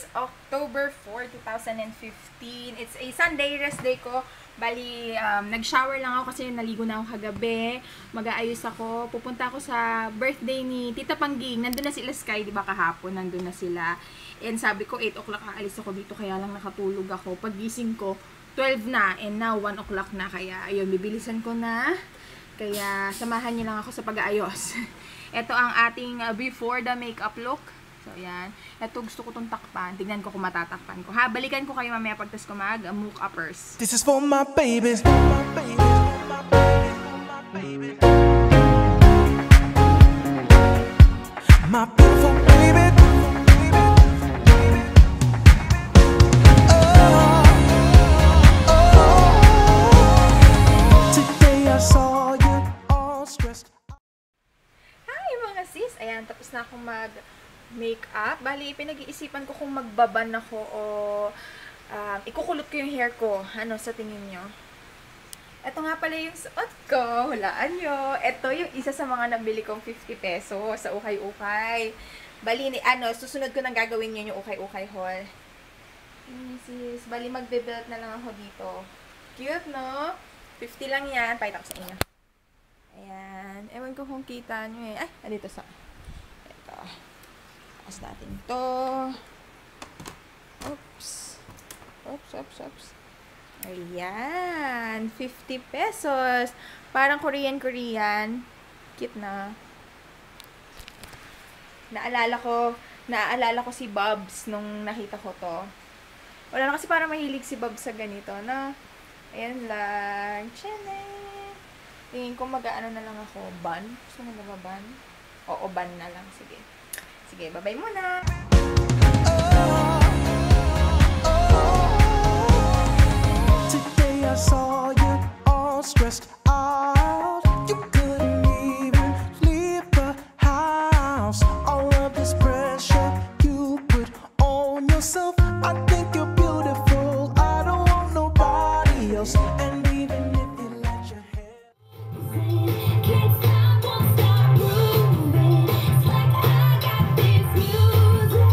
is October 4, 2015. It's a Sunday, rest day ko. Bali, nag-shower lang ako kasi naligo na ako kagabi. Mag-aayos ako. Pupunta ako sa birthday ni Tita Pangging. Nandun na sila Sky, di ba kahapon? Nandun na sila. And sabi ko, 8 o'clock aalis ako dito, kaya lang nakatulog ako. Paggising ko, 12 na. And now, 1 o'clock na. Kaya, ayun, bibilisan ko na. Kaya, samahan niyo lang ako sa pag-aayos. Ito ang ating before the makeup look. So, ayan. Ito, gusto ko itong takpan. Tignan ko kung matatakpan ko. Ha, balikan ko kayo mamaya pagtas ko mag-mook-uppers. This is for my babies. My beautiful baby. Today I saw you all stressed. Hi mga sis! Ayan, tapos na akong mag-makeup. Bali, pinag-iisipan ko kung magbaban ako o ikukulot ko yung hair ko. Ano sa tingin nyo? Ito nga pala yung suot ko. Hulaan nyo. Ito yung isa sa mga nabili kong 50 pesos sa ukay-ukay. Bali, susunod ko nang gagawin yun yung ukay-ukay haul. Sis, bali magbe-belt na lang ako dito. Cute, no? 50 lang yan. Pakita ko sa inyo. Ayan. Ewan ko kung kita nyo eh. Ay, dito sa... Ito. Taas natin to. Oops. Oops. Ayan. 50 pesos. Parang Korean. Cute na. Naaalala ko si Bobs nung nakita ko to. Wala na kasi parang mahilig si Bobs sa ganito, na. Ayan lang. Tchanan! Tingin ko mag-ano na lang ako. Ban? Gusto mo na ba ban? Oo, ban na lang. Sige. Sige, bye-bye muna! Today I saw you all stressed out. You couldn't even leave the house. All of this pressure you put on yourself. I think you're beautiful. I don't want nobody else. And even if you let your hair, Can't stop, won't stop moving. It's like I got this music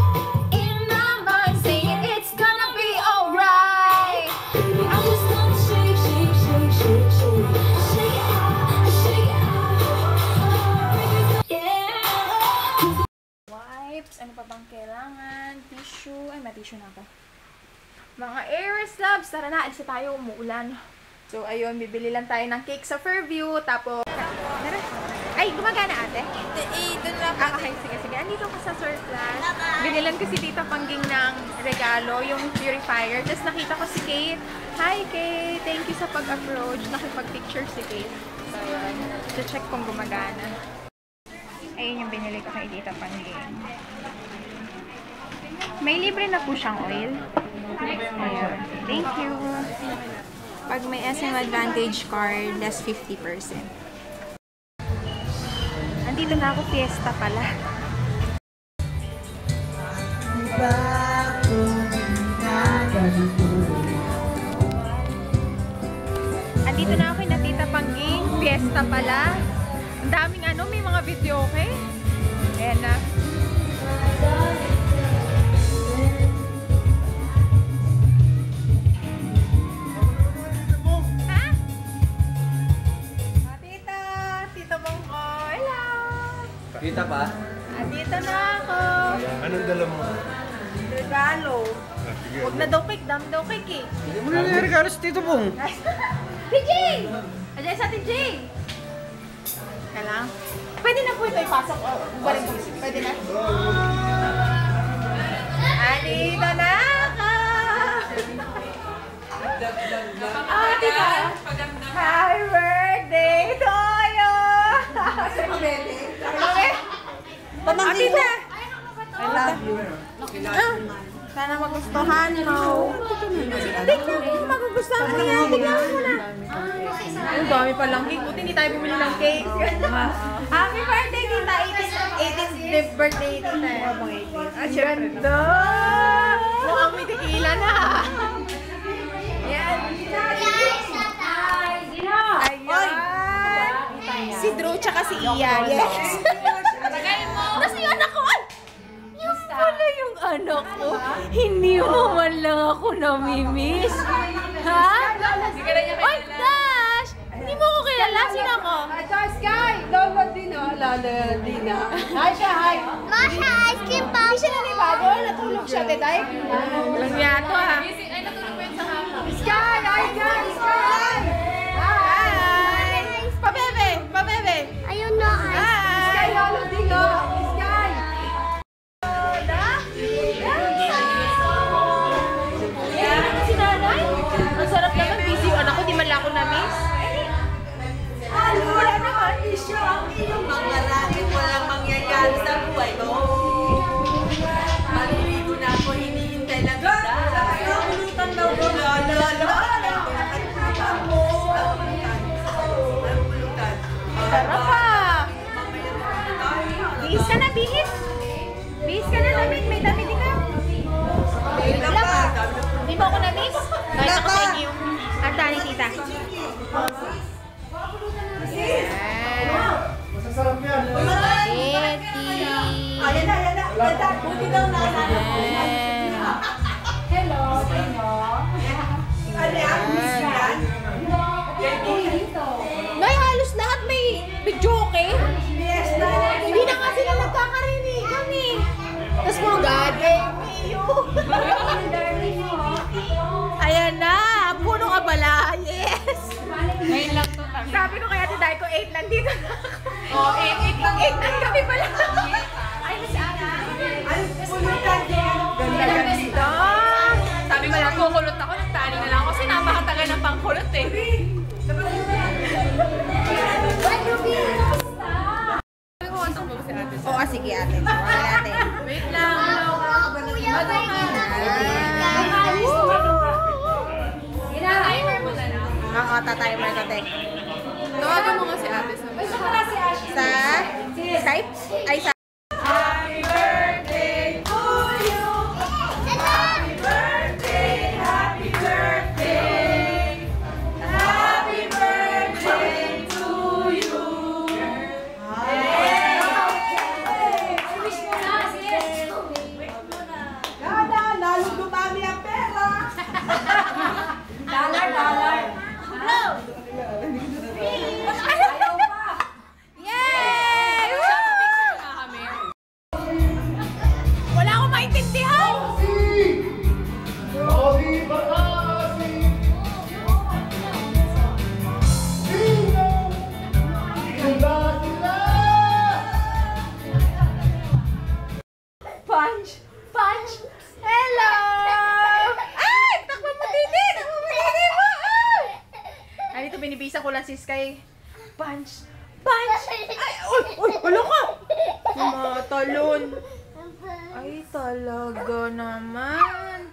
in my mind saying it's gonna be alright. Baby, I just wanna shake, shake, shake, shake, shake, shake it out, shake it out. Yeah. Wipes. Ano pa bang kailangan? Tissue. Ay, may tissue na ako. Mga Airless Loves. Tara na, alis na tayo. Umuulan. So, ayun. Bibili lang tayo ng cake sa Fairview. Tapos, tara. Ay, gumagana ate? Doon lang Okay, sige. Andito ko sa surplus. Binilan ko si Tita Pangging ng regalo, yung purifier. Tapos nakita ko si Kate. Hi, Kate! Thank you sa pag-approach. Nakipag-picture si Kate. So, ayun. Check kung gumagana. Ayun yung binili ko kay Tita Pangging. May libre na po siyang oil. Ayun. Thank you. Pag may SM Advantage card, less 50%. Andito na ako, fiesta pala. Andito na ako na Tita Pangging, fiesta pala. Ang daming may mga video, okay? Ayan na. Ha? Tita Bongko, hello! Kita pa? Andito na ako. Anong dala mo? Regalo. Huwag na daw cake, dami daw cake eh. Hindi mo na regalo sa Tito Bong. TJ! Ayan sa TJ! Kailang? Pwede na po ito ipasok. Pwede na. Andito na ako! Tita! Happy birthday to you! Tita! I love you. Sana magustuhan mo. Tingnan mo, magugustuhan mo yan. Tingnan mo na. Ang dami palang cake. Buti hindi tayo bumili ng cake. Happy birthday, Tita. 18th birthday, Tita. Ang ganda. Mukhang may tequila na. Yan. Ayun. Si Drew tsaka si Iya. Yes. Tapos yung anak ko. Yung pala yung anak ko. Hindi mo man lang ako namimiss. Ha? Ay, Dash! Hindi mo ko kilala. Sino ako? Sky! Download din Dina. Hi siya, hi! Masha, ice cream pa. Hindi siya nanibago. Natulog siya, Teday. Walang yato ha. Sky! Hi, guys! Sky! Hi! Pabebe! Pabebe! Ayun na, Sky, lalo din Sky! Si nanay? Ang sarap naman. Busy yung anak ko. Di man lang ako na-miss. Wala naman, isyo ang iyong mga langit. Walang mangyayari sa buhay mo. Maliligo na ako, hinihintay lang kita. Nakakulutan daw ko. Sarap pa! Bihis ka na, bihis! Bihis ka na, damit. May damit ikaw. Wala ka. Di mo ako na-miss? Kahit ako sa inyo yung ata ni tita. Masasarap yan. Betty! Ayan na. Buti daw na. Hello, Dino. Ano yan? Miss yan? May halos lahat may videoke. Yes, na. Hindi na nga sila nagkakarinig kami. Tapos mo, God gave me you. Ayan na, puno ka pala. Yes. Ngayon lang to. Sabi ko kaya tiday ko 8 lang dito na ako. Oh, 8 lang kami pala. Ay, si Ana. Ay, pulutan din. Ganda dito. Sabi ko lang, kukulot ako. Nagtali na lang ako kasi napakatagal ng pangkulot eh. Oo, sige ate. Wala natin. Wait lang. Oo, tatimer ko, te. Tawagan mo nga si ate sa Skype? Ay, sa... Lalo dumami ang pera. Dollar. Yay! Wala akong maintindihan! Punch! Hello! Ay! Takpan mo titi! Ay, dito binibisa ko lang si Sky. Punch! Ay! Uy! Wala ka! Tumatalon. Ay, talaga naman.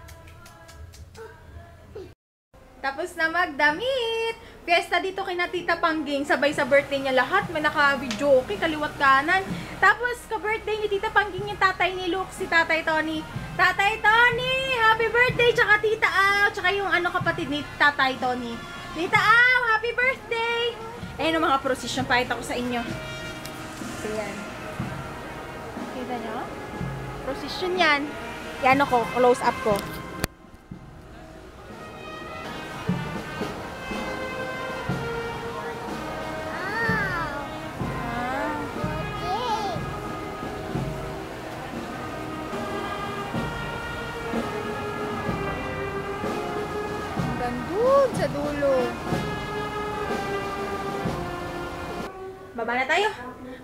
Tapos na magdamit. Fiesta dito kina Tita Pangging. Sabay sa birthday niya lahat. May naka-video okay, kaliwat kanan. Tapos ka-birthday ni Tita Pangging yung tatay ni Luke, si Tatay Tony. Tatay Tony! Happy birthday! Tsaka Tita Au! Tsaka yung kapatid ni Tatay Tony. Tita Au! Happy birthday! Ayun ang mga procession. Pakita ko sa inyo. So, yan. Kita nyo? Procession yan. Yan ako, close up ko. Doon sa dulo. Baba na tayo.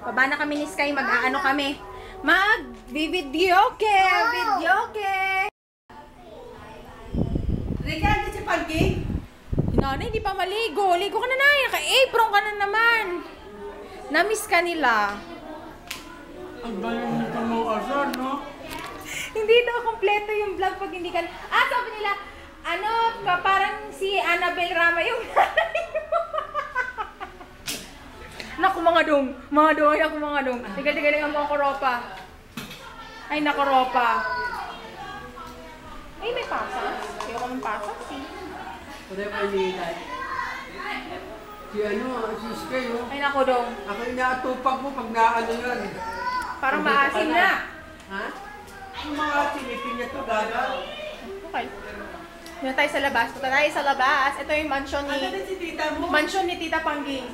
Baba na kami ni Sky. Mag-aano kami. Mag-videoke. Videoke. Rika, hindi si Pagking? Nanay, hindi pa maligo. Ligo ka na na. Naka-apron ka na naman. Na-miss ka nila. Ang galing nito mo asar, no? Hindi daw kompleto yung vlog pag hindi ka... sabi nila, parang si Annabel Rama yung nanay mo. Naku, mga dong. Tigal-tigal ang mga koropa. Ay, nakoropa. Ay, may pasas. Ayoko ng pasas, eh. Pwede pa iniintay. Si Sky, oh. Ay, naku, dong. Ako inaatupak mo pag naano yan. Parang maasim na. Ha? Yung mga silipin niya to, gaga. Okay. Muna tayo sa labas. Punta tayo sa labas. Ito yung mansion Ano ni... din si tita mo? Mansion ni Tita Pangging.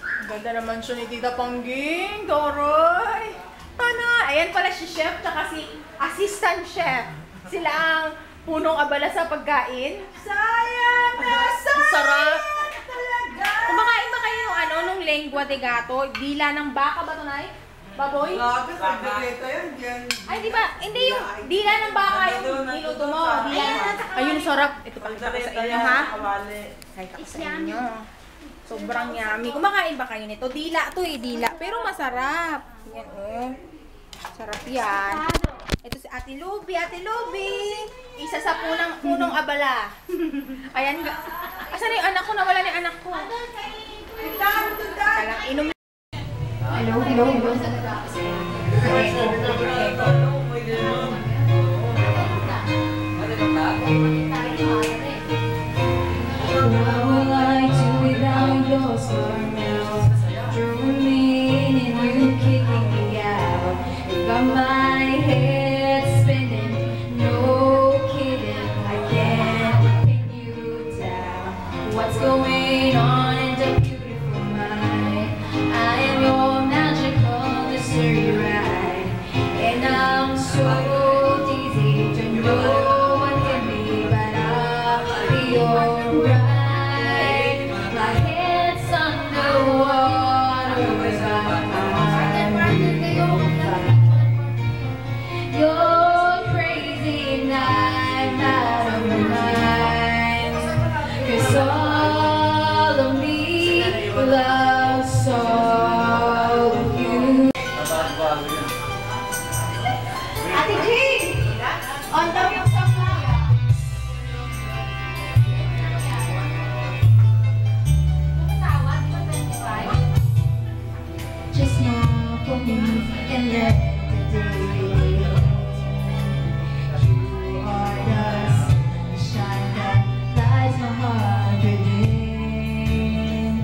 Ang ganda ng mansion ni Tita Pangging. Doroy! Tana! Ayan pala si chef, tsaka si assistant chef. Sila ang punong abala sa pagkain. Sayang na sayang! Sarap! Talaga! Kumakain ba kayo ng nung lengua de gato? Dila ng baka ba ito, Nay? Baboy? Grabe, pagdalito yan. Yan. Ay, di ba? Hindi yung dila ng baka yung niluto mo. Dila. Ayun, sarap. Ito pakita ko sa inyo, ha? Ay, ako sa inyo. Sobrang yummy. Kumakain ba kayo nito? Dila to eh, dila. Pero masarap. Yan, oh. Sarap yan. Ito si Ate Luby. Ate Luby! Isa sa punong abala. Ayan. Asan na yung anak ko? Nawala na yung anak ko. Kalang inom. Hello, hello, hello. What will I do without your smart mouth? Drawing me in and you kicking me out. You got my head spinning, no kidding. I can't pin you down. What's going on in the beautiful mind? I am your magical mystery ride, and I'm so dizzy to know what can be, but I'll be alright. My head's underwater, you're crazy and I'm out of my mind. 'Cause all of me loves all of you. Ate Jane! On daw yung supply. Just now for me and let the day. You are the sunshine that lights my heart within.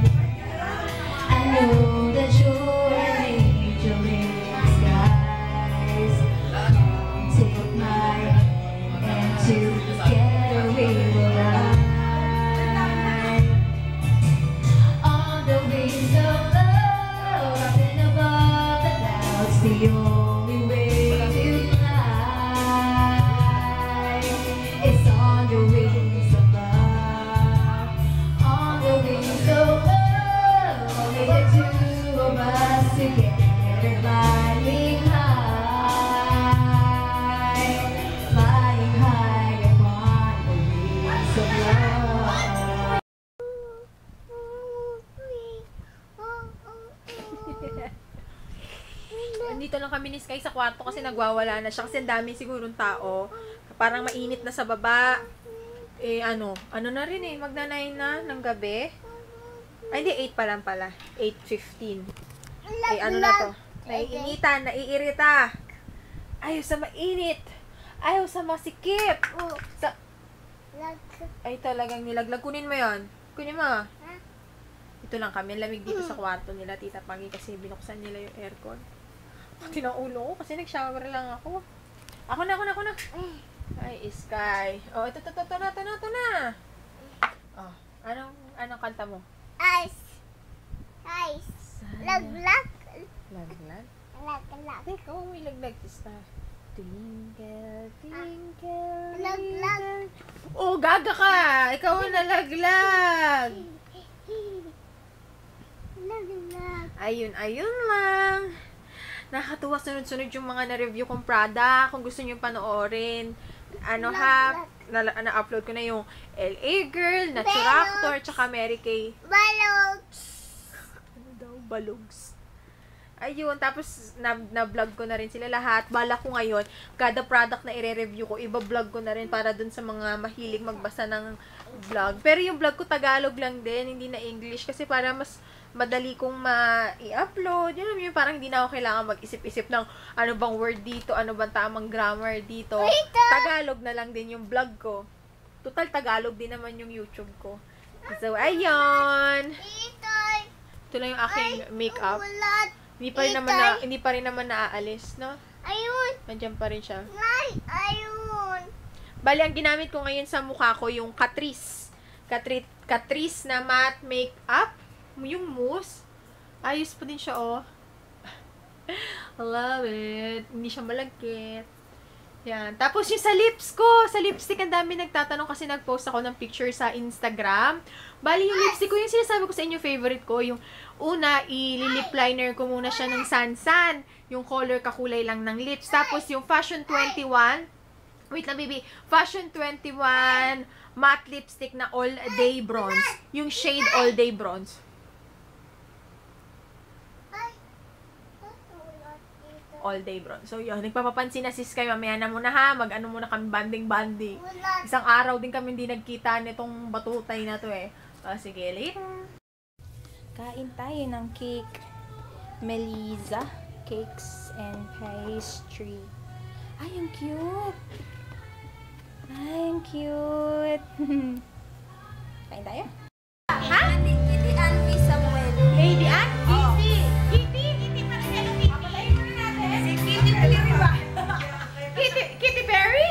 I know that you're an angel in disguise. Come take my hand and together we will ride on the wings of love, up and above the clouds. The only way to fly is on the wings of love, on the wings of love. Only the two of us together, flying high upon the wings of love. Nandito lang kami ni Sky sa kwarto kasi nagwawala na siya kasi ang dami sigurong tao. Parang mainit na sa baba. Eh ano na rin eh, magna-9 na ng gabi. Ay hindi, 8 pa lang pala. 8:15. Eh ano na to? Naiinitan, naiirita. Ayaw sa mainit. Ayaw sa masikip. Sa... Ay talagang nilaglag. Kunin mo yon. Kunin mo. Ito lang kami, lamig dito sa kwarto nila, Tita Pagi, kasi binuksan nila yung aircon. Pati ng ulo ko, kasi nag-shower lang ako. Ako na. Ay, Sky. Oh, ito na. Oh, anong kanta mo? Ice. Laglag. Laglag? Laglag. Teka, huwag may laglag, Tista. Twinkle, twinkle, Laglag. Oh, gaga ka! Ikaw ang nalaglag! Laglag. Ayun lang. Nakakatuwa sunod-sunod yung mga na-review kong product. Kung gusto nyo panoorin. Na-upload ko na yung LA Girl, Naturactor, tsaka Mary Kay. Balog. Ano daw? Balogs. Ayun, tapos na-vlog ko na rin sila lahat. Bala ko ngayon, kada product na i-review ko, iba-vlog ko na rin para dun sa mga mahilig magbasa ng vlog. Pero yung vlog ko Tagalog lang din, hindi na English. Kasi para mas madali kong ma-i-upload. Yun yung parang hindi na ako kailangan mag-isip-isip ng ano bang word dito, ano bang tamang grammar dito. Tagalog na lang din yung vlog ko. Total Tagalog din naman yung YouTube ko. So, ayun. Ito lang yung aking makeup. Ulat. Hindi pa rin naman naaalis, no? Ayun. Nandiyan pa rin siya. Nay, ayun. Bali, ang ginamit ko ngayon sa mukha ko, yung Catrice. Catrice na matte makeup. Yung mousse. Ayos pa din siya, oh. I love it. Hindi siya malagkit. Yan. Tapos yung sa lips ko, sa lipstick, ang dami nagtatanong kasi nag-post ako ng picture sa Instagram. Bali, yung lipstick ko, yung sinasabi ko sa inyo, favorite ko, yung una, i-lip liner ko muna siya ng Sansan. Yung color kakulay lang ng lips. Tapos yung Fashion 21, wait lang, baby. Fashion 21 matte lipstick na All Day Bronze. Yung shade All Day Bronze. All Day Bronze. So, yun. Nagpapapansin na sis kayo. Mamaya na muna ha. Mag-ano muna kami banding-banding. Wala. Isang araw din kami hindi nagkita nitong batutay na to eh. Sige, later. Kain tayo ng cake. Melissa Cakes and Pastry. Ay, ang cute. Ay, ang cute. Kain tayo. Ha? Kitty Anvi Samuel. Lady Ann? Kitty! Kitty! Kitty pa rin yan. Papatayin muna natin. Si Kitty Perry ba? Kitty Perry?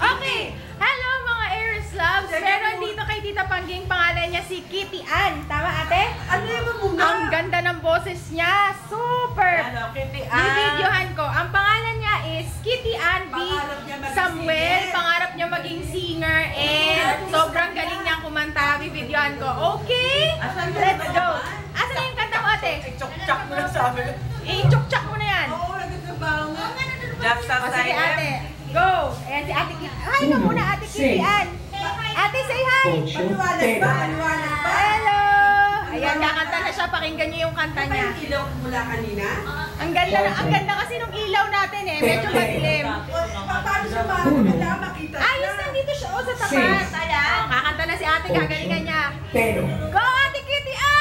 Okay. Hello mga Aries Loves. Pero dito kay Tita Pangging, pangalan niya si Kitty Ann. Tama ate? Ano yung muna? Ang ganda ng boses niya. Super! Ano, Kitty Ann? Bibidyohan ko. Ang pangalan niya is Kitty Ann B. Pangarap niya maging Samuel. singer. Pangarap niya maging singer. And sobrang galing niyang kumanta. Bibidyohan ko. Okay? Asan yung Let's kanta go. naman? Asan na yung kanta mo ate? Chok-chok mo lang sabi. I-chok-chok mo na yan. Oo, nagtatrabaho nga. Just sa O sige ate, go! Ayan si ate Kitty. Hi ka muna ate Kitty Ann. Ate, say hi! Maliwanag ba? Maliwanag ba? Hello! Ayan, kakanta na siya. Pakinggan niyo yung kanta niya. Yung ilaw mula kanina? Ang ganda kasi nung ilaw natin eh. Medyo madilim. Paano siya makakita? Makita siya. Ayos, nandito siya oh, sa tapat. Ayan. Kakanta na si ate, gagalingan niya. Go ate Kitty Ann!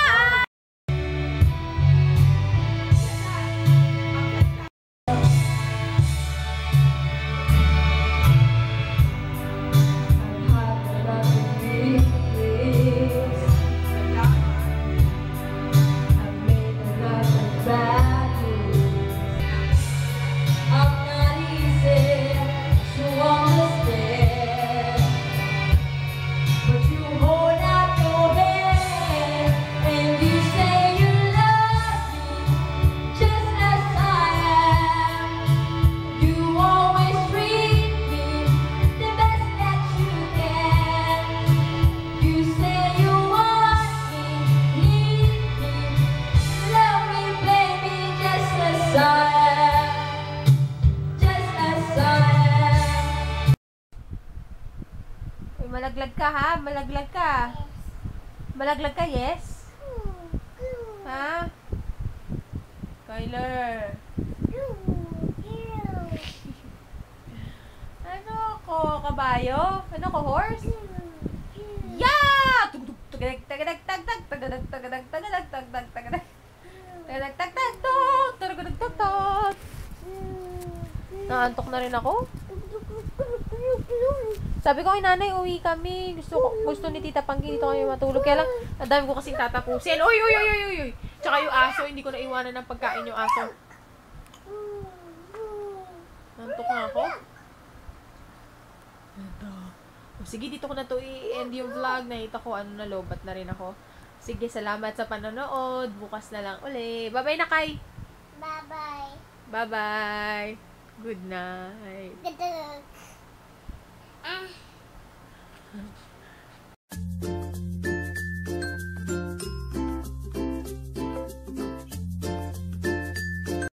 Malaglag ka ha? Malaglag ka. Malaglag ka, yes? Ha? Kyler. Ano ako? Kabayo? Ano ko? Horse? Yeah! Tagadag, tagadag, tagadag, tagadag, tagadag, tagadag, tagadag, tagadag. Tagadag, tagadag, tagadag, tagadag. Naantok na rin ako. Sabi ko kay nanay, uwi kami. Gusto ni Tita Panggi dito kami matulog. Kaya lang, ang dami ko kasing tatapusin. Uy, uy, uy, uy, uy. Tsaka yung aso, hindi ko na iwanan ng pagkain yung aso. Nantok na ako. Sige, dito ko na to i-end yung vlog. Nakita ko, na lobat na rin ako. Sige, salamat sa panonood. Bukas na lang uli. Bye-bye na, Kai. Bye-bye. Bye-bye. Good night. Good.